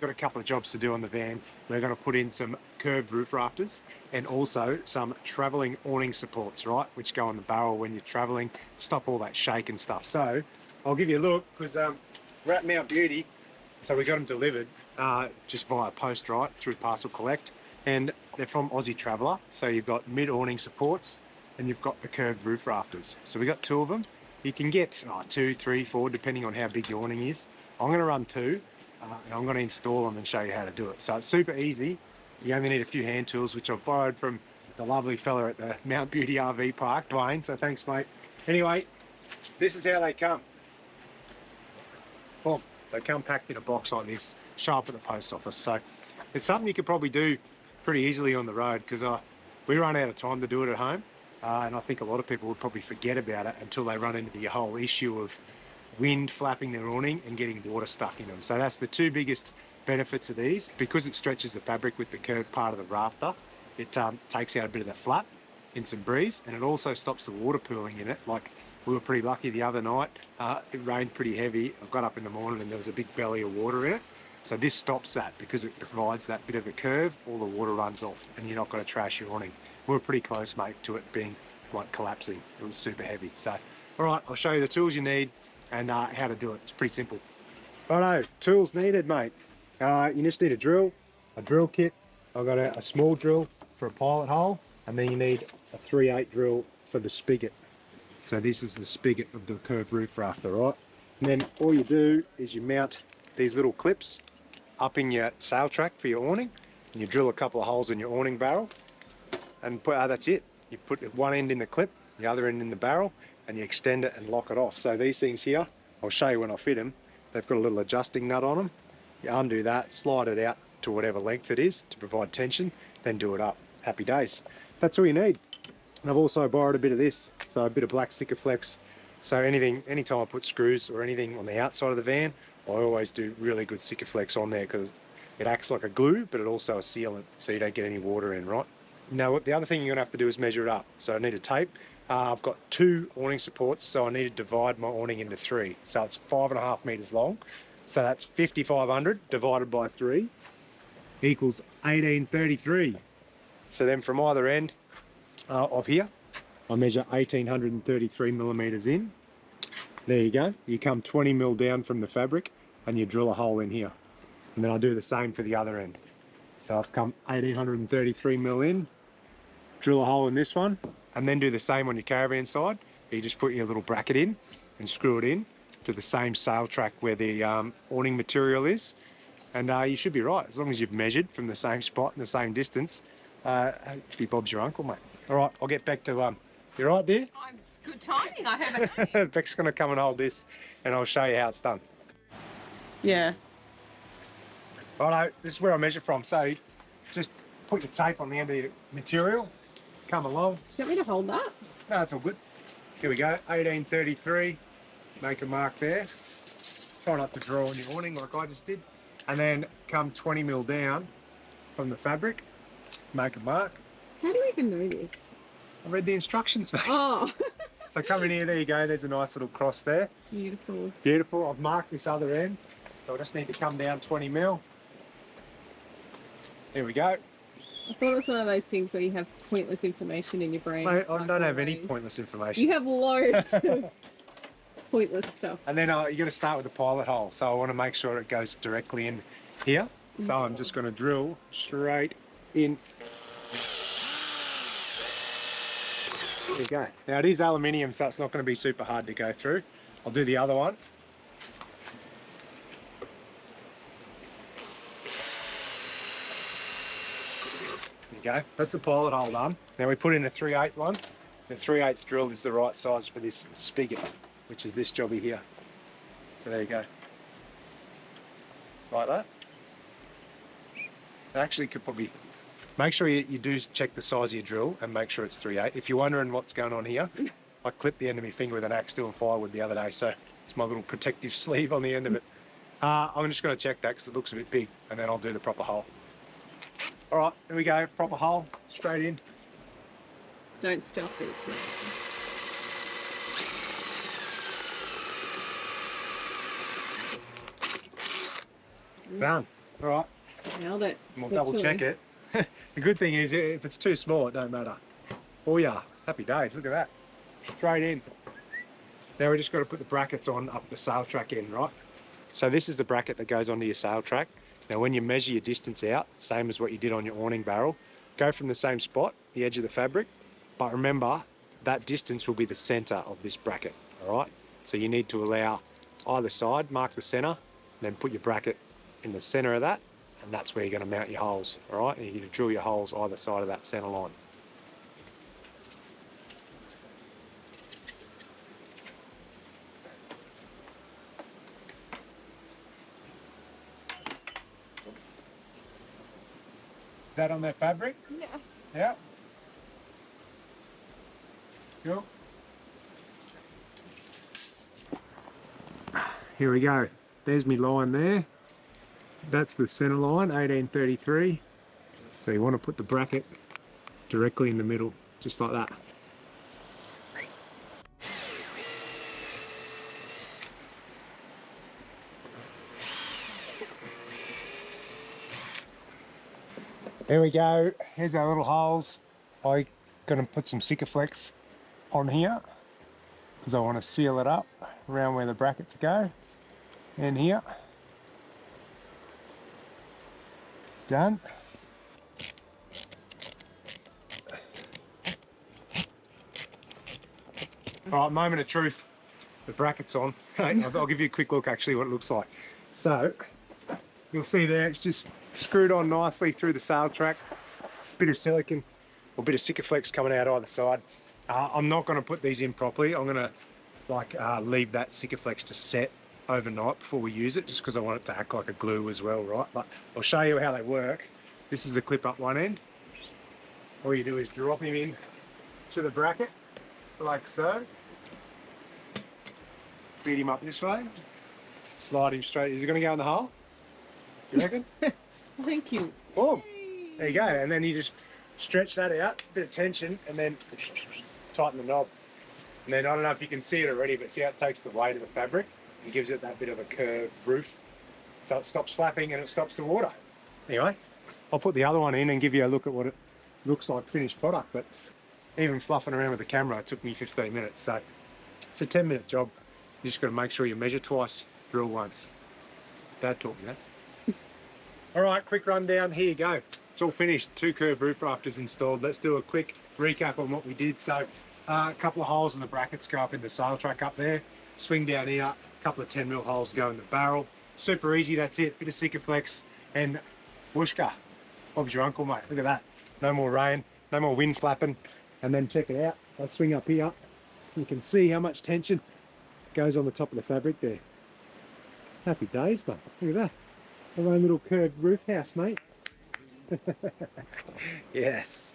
got a couple of jobs to do on the van. We're going to put in some curved roof rafters and also some travelling awning supports, right, which go on the barrel when you're travelling, stop all that shake and stuff. So I'll give you a look, because we're at Mount Beauty, so we got them delivered just via post, right, through Parcel Collect, and they're from Aussie Traveller. So you've got mid awning supports and you've got the curved roof rafters. So we got two of them. You can get 2, 3, 4, depending on how big the awning is. I'm going to run 2, and I'm going to install them and show you how to do it. So it's super easy. You only need a few hand tools, which I've borrowed from the lovely fella at the Mount Beauty RV Park, Dwayne, so thanks, mate. Anyway, this is how they come. Well, they come packed in a box like this, show up at the post office. So it's something you could probably do pretty easily on the road, because we run out of time to do it at home. And I think a lot of people would probably forget about it until they run into the whole issue of wind flapping their awning and getting water stuck in them. So that's the two biggest benefits of these. Because it stretches the fabric with the curved part of the rafter, it takes out a bit of the flap in some breeze, and it also stops the water pooling in it. Like, we were pretty lucky the other night, it rained pretty heavy. I got up in the morning and there was a big belly of water in it. So this stops that, because it provides that bit of a curve, all the water runs off and you're not going to trash your awning. We were pretty close, mate, to it being like collapsing. It was super heavy. So, all right, I'll show you the tools you need and how to do it. It's pretty simple. Righto, tools needed, mate. You just need a drill kit. I've got a small drill for a pilot hole, and then you need a 3/8 drill for the spigot. So this is the spigot of the curved roof rafter, right? And then all you do is you mount these little clips up in your sail track for your awning, and you drill a couple of holes in your awning barrel, and that's it. You put one end in the clip, the other end in the barrel, and you extend it and lock it off. So these things here, I'll show you when I fit them, they've got a little adjusting nut on them. You undo that, slide it out to whatever length it is to provide tension, then do it up. Happy days. That's all you need. And I've also borrowed a bit of this, so a bit of black Sikaflex. So anytime I put screws or anything on the outside of the van, I always do really good Sikaflex on there, because it acts like a glue, but it also a sealant, so you don't get any water in, right? Now, the other thing you're gonna have to do is measure it up. So I need a tape. I've got 2 awning supports, so I need to divide my awning into 3. So it's 5.5 meters long. So that's 5,500 divided by 3 equals 1833. So then from either end of here, I measure 1833 millimeters in. There you go. You come 20 mil down from the fabric and you drill a hole in here. And then I do the same for the other end. So I've come 1833 mil in, drill a hole in this one, and then do the same on your caravan side. You just put your little bracket in and screw it in to the same sail track where the awning material is. And you should be right, as long as you've measured from the same spot and the same distance. Hopefully Bob's your uncle, mate. All right, I'll get back to, you all right, dear? I'm good timing, I haven't. Beck's gonna come and hold this and I'll show you how it's done. Yeah. Righto, this is where I measure from. So just put your tape on the end of your material, come along. Do you want me to hold that? No, it's all good. Here we go, 1833. Make a mark there. Try not to draw on your awning like I just did. And then come 20 mil down from the fabric, make a mark. How do you even know this? I read the instructions, mate. Oh. So come in here, there you go, there's a nice little cross there. Beautiful. Beautiful, I've marked this other end. So I just need to come down 20 mil. There we go. I thought it was one of those things where you have pointless information in your brain. Mate, I like don't have any always. pointless information. You have loads of pointless stuff. And then you're going to start with the pilot hole. So I want to make sure it goes directly in here. So I'm just going to drill straight in. There you go. Now it is aluminium, so it's not going to be super hard to go through. I'll do the other one. There you go. That's the pilot hole done. Now we put in a 3/8 one. The 3/8 drill is the right size for this spigot, which is this jobby here. So there you go. Like that. It actually could probably... Make sure you do check the size of your drill and make sure it's 3/8. If you're wondering what's going on here, I clipped the end of my finger with an axe doing firewood the other day, so it's my little protective sleeve on the end of it. I'm just going to check that because it looks a bit big, and then I'll do the proper hole. All right, here we go, proper hole, straight in. Don't stealth this. Done. All right, Nailed it. and we'll double check Literally. it. The good thing is, if it's too small, it don't matter. Oh yeah, happy days, look at that. Straight in. Now we just got to put the brackets on up the sail track end, right? So this is the bracket that goes onto your sail track. Now when you measure your distance out, same as what you did on your awning barrel, go from the same spot, the edge of the fabric, but remember that distance will be the center of this bracket, all right? So you need to allow either side, mark the center, then put your bracket in the center of that, and that's where you're going to mount your holes, all right? And you're going to drill your holes either side of that center line. Is that on that fabric? Yeah. Yeah. Cool. Here we go. There's my line there. That's the center line, 1833. So you want to put the bracket directly in the middle, just like that. There we go. Here's our little holes. I'm going to put some Sikaflex on here because I want to seal it up around where the brackets go. And here. Done. All right, moment of truth. The bracket's on. I'll give you a quick look actually what it looks like. So you'll see there it's just screwed on nicely through the sail track. Bit of silicone or bit of Sikaflex coming out either side. I'm not going to put these in properly. I'm going to leave that Sikaflex to set overnight before we use it, just because I want it to act like a glue as well, right? But I'll show you how they work. This is the clip up one end. All you do is drop him in to the bracket like so. Feed him up this way. Slide him straight. Is he going to go in the hole? You reckon? Thank you. Oh, Yay. there you go. And then you just stretch that out, a bit of tension, and then tighten the knob. And then I don't know if you can see it already, but see how it takes the weight of the fabric and gives it that bit of a curved roof. So it stops flapping and it stops the water. Anyway, I'll put the other one in and give you a look at what it looks like finished product. But even fluffing around with the camera, it took me 15 minutes. So it's a 10-minute job. You just got to make sure you measure twice, drill once. Dad taught me that. All right, quick rundown. Here you go. It's all finished. 2 curved roof rafters installed. Let's do a quick recap on what we did. So a couple of holes in the brackets go up in the sail track up there. Swing down here. A couple of 10mm holes go in the barrel. Super easy. That's it. Bit of Sikaflex and whooshka. Bob's your uncle, mate. Look at that. No more rain. No more wind flapping. And then check it out. I'll swing up here. You can see how much tension goes on the top of the fabric there. Happy days, mate. Look at that. Our own little curved roof house, mate. Yes.